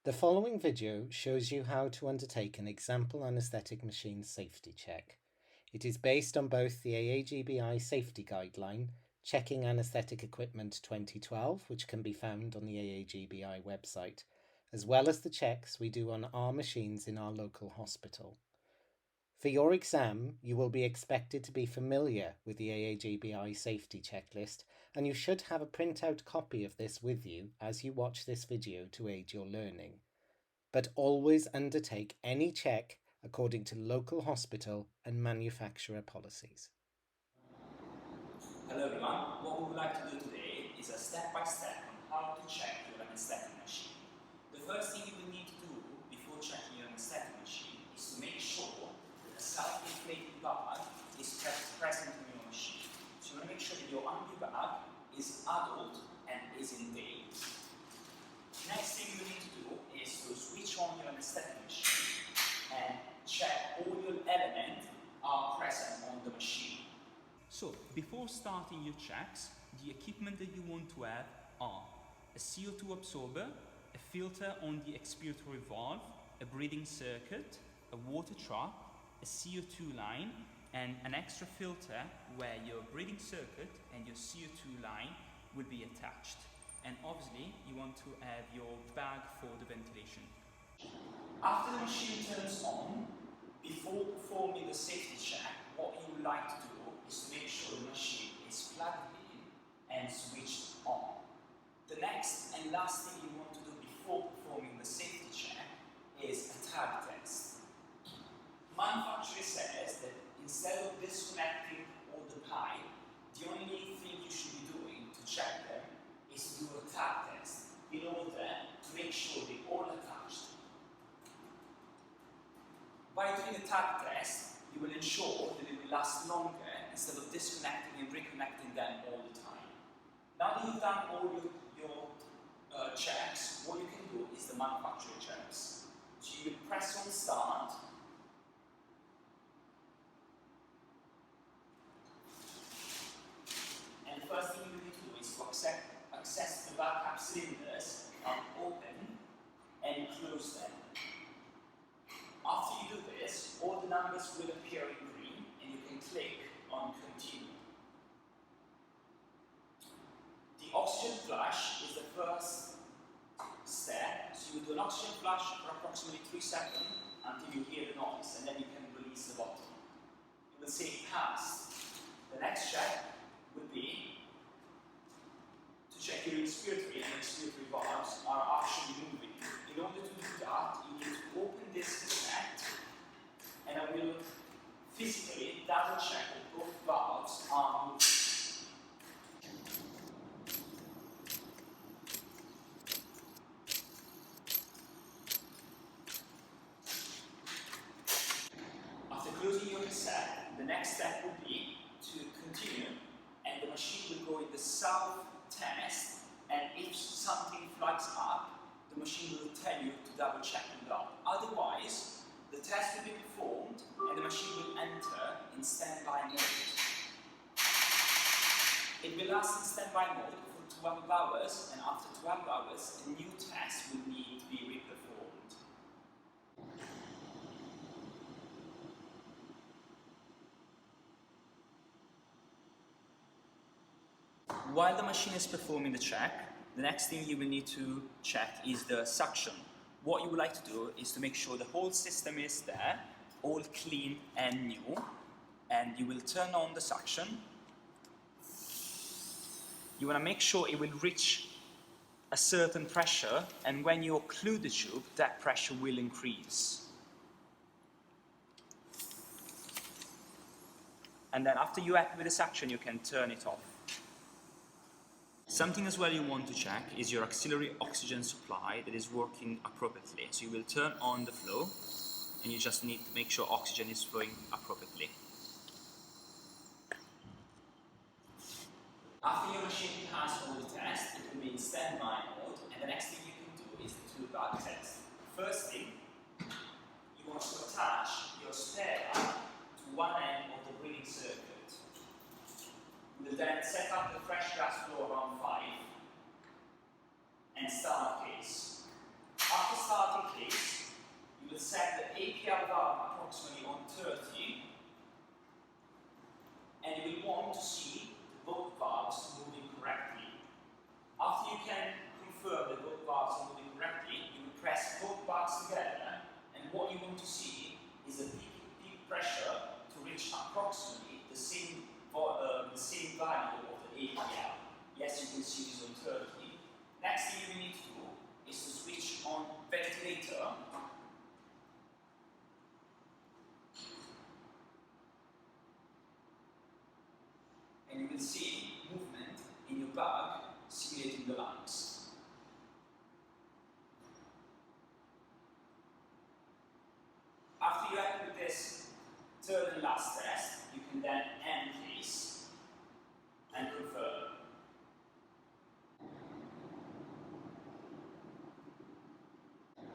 The following video shows you how to undertake an example anaesthetic machine safety check. It is based on both the AAGBI safety guideline, Checking Anaesthetic Equipment 2012, which can be found on the AAGBI website, as well as the checks we do on our machines in our local hospital. For your exam, you will be expected to be familiar with the AAGBI safety checklist, and you should have a printout copy of this with you as you watch this video to aid your learning. But always undertake any check according to local hospital and manufacturer policies. Hello everyone, what we would like to do today is a step-by-step on how to check your anaesthetic machine. The first thing you will need to do before checking your anaesthetic machine is to make sure that the self-inflated bag is present in your machine. So you want to make sure that your ambu bag is adult and is in date. Next thing you need to do is to switch on your anaesthetic machine and check all your elements are present on the machine. So, before starting your checks, the equipment that you want to have are a CO2 absorber, a filter on the expiratory valve, a breathing circuit, a water trap, a CO2 line, and an extra filter where your breathing circuit and your CO2 line will be attached. And obviously, you want to have your bag for the ventilation. After the machine turns on, before performing the safety check, what you would like to do is to make sure the machine is plugged in and switched on. The next and last thing you want to do before performing the safety check is a tag test. Manufacturer says that instead of disconnecting all the pipe, the only thing you should be doing to check them is to do a tag test in order to make sure they're all attached. By doing a tag test, you will ensure that it will last longer instead of disconnecting and reconnecting them all the time. Now that you've done all your checks, what you can do is the manufacturer checks. So you will press on start. And the first thing you need to do is to access the backup cylinders, open and close them. After you do this, all the numbers will appear in green and you can click on continue. The oxygen flush is the first step. So you do an oxygen flush for approximately 3 seconds until you hear the noise and then you can release the bottle. You will say passed. The next check would be to check your respiratory and expiratory valves are actually moving. In order to do that, you need to open this cassette and I will physically double check that both valves are moving. After closing your cassette, the next step will be to continue and the machine will go in the self test, and if something flags up, the machine will tell you to double check it out. Otherwise, the test will be performed and the machine will enter in standby mode. It will last in standby mode for 12 hours, and after 12 hours, a new test will need to be re-performed. While the machine is performing the check, the next thing you will need to check is the suction. What you would like to do is to make sure the whole system is there, all clean and new, and you will turn on the suction. You want to make sure it will reach a certain pressure, and when you occlude the tube, that pressure will increase. And then after you're happy with the suction, you can turn it off. Something as well you want to check is your auxiliary oxygen supply that is working appropriately. So you will turn on the flow and you just need to make sure oxygen is flowing appropriately. After your machine has all the tests, it will be in standby mode, and the next thing you can do is the two-bag test. First thing, you want to attach your spare bag to one end of the breathing circuit. We will then set up the fresh gas flow around 5 and start the case. After starting last test, you can then end this and confirm.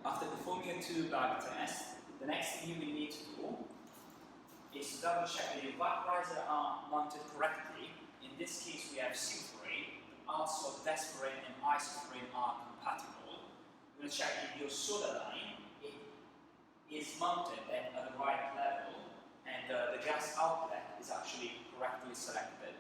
After performing a 2-bag test, the next thing you will need to do is to double check that your vaporizer are mounted correctly. In this case, we have Silforane, but also Desforane and Isoforane are compatible. We're going to check if your soda line is mounted at the right level and the gas outlet is actually correctly selected.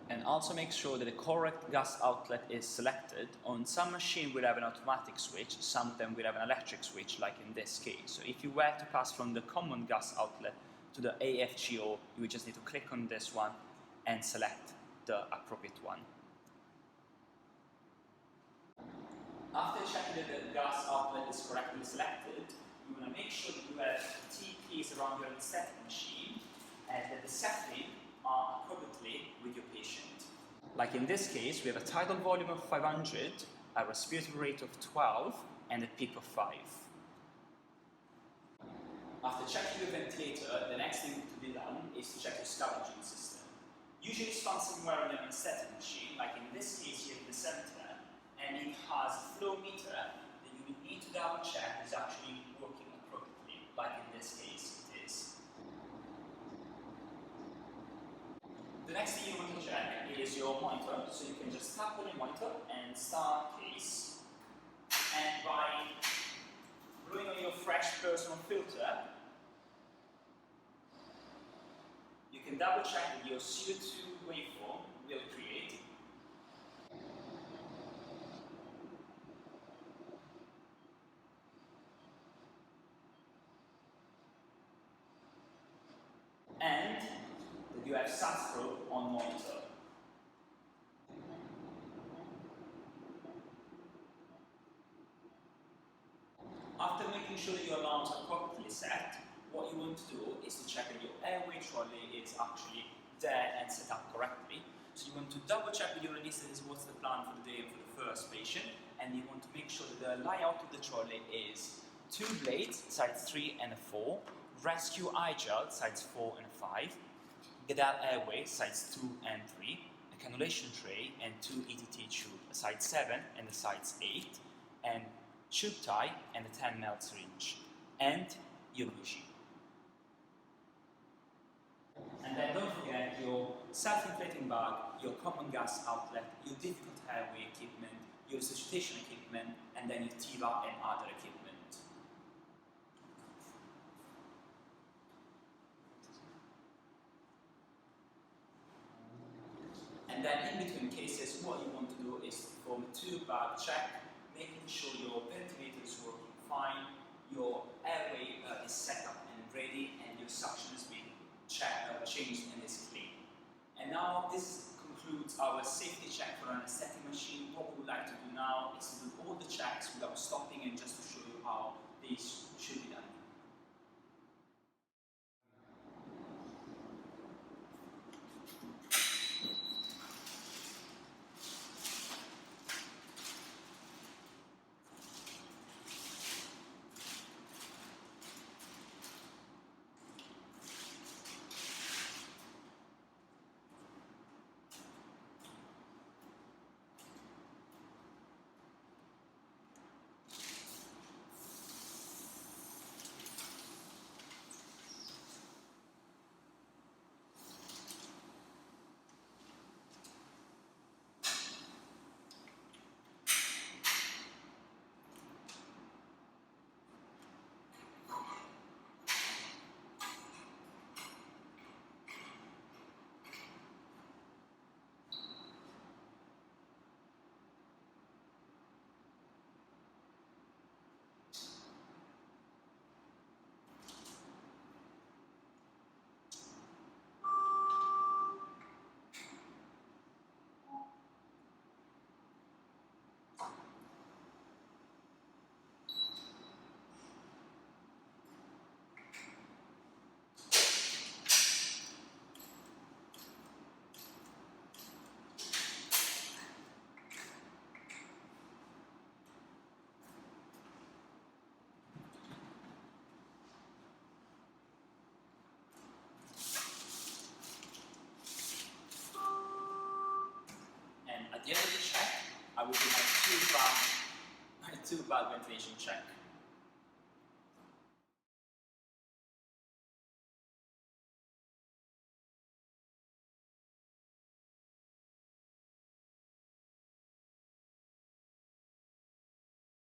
And also make sure that the correct gas outlet is selected. On some machines will have an automatic switch, some of them will have an electric switch, like in this case. So if you were to pass from the common gas outlet to the AFGO, you would just need to click on this one and select the appropriate one. After checking that the gas outlet is correctly selected, you want to make sure that you have TPs around your anesthetic machine and that the settings are appropriately with your patient. Like in this case, we have a tidal volume of 500, a respiratory rate of 12, and a PEEP of 5. After checking your ventilator, the next thing to be done is to check your scavenging system. Usually it's found somewhere on an anesthetic machine, like in this case here in the center, and it has a flow meter that you will need to double check is actually working appropriately, like in this case it is. The next thing you want to check is your monitor, so you can just tap on your monitor and start case. And by blowing on your fresh personal filter, you can double check that your CO2 waveform will create. And that you have SATS probe on monitor. After making sure that your alarms are properly set, what you want to do is to check that your airway trolley is actually there and set up correctly. So you want to double check with your anaesthetist what's the plan for the day and for the first patient, and you want to make sure that the layout of the trolley is 2 blades, sides 3 and 4, rescue eye-gel, sides 4 and 5, Gadal airway, sides 2 and 3, a cannulation tray and 2 ETT tube, a side 7 and a sides 8, and tube tie and a 10 ml syringe, and your bougie. And then don't forget your self-inflating bag, your common gas outlet, your difficult airway equipment, your resuscitation equipment, and then your TIVA and other equipment. And then in between cases, what you want to do is to perform a 2-bag check, making sure your ventilator is working fine, your airway is set up and ready, and your suction has been changed and is clean. And now this concludes our safety check for an anesthetic machine. What we would like to do now is to do all the checks without stopping and just to show you how these should be done. tube valve ventilation check.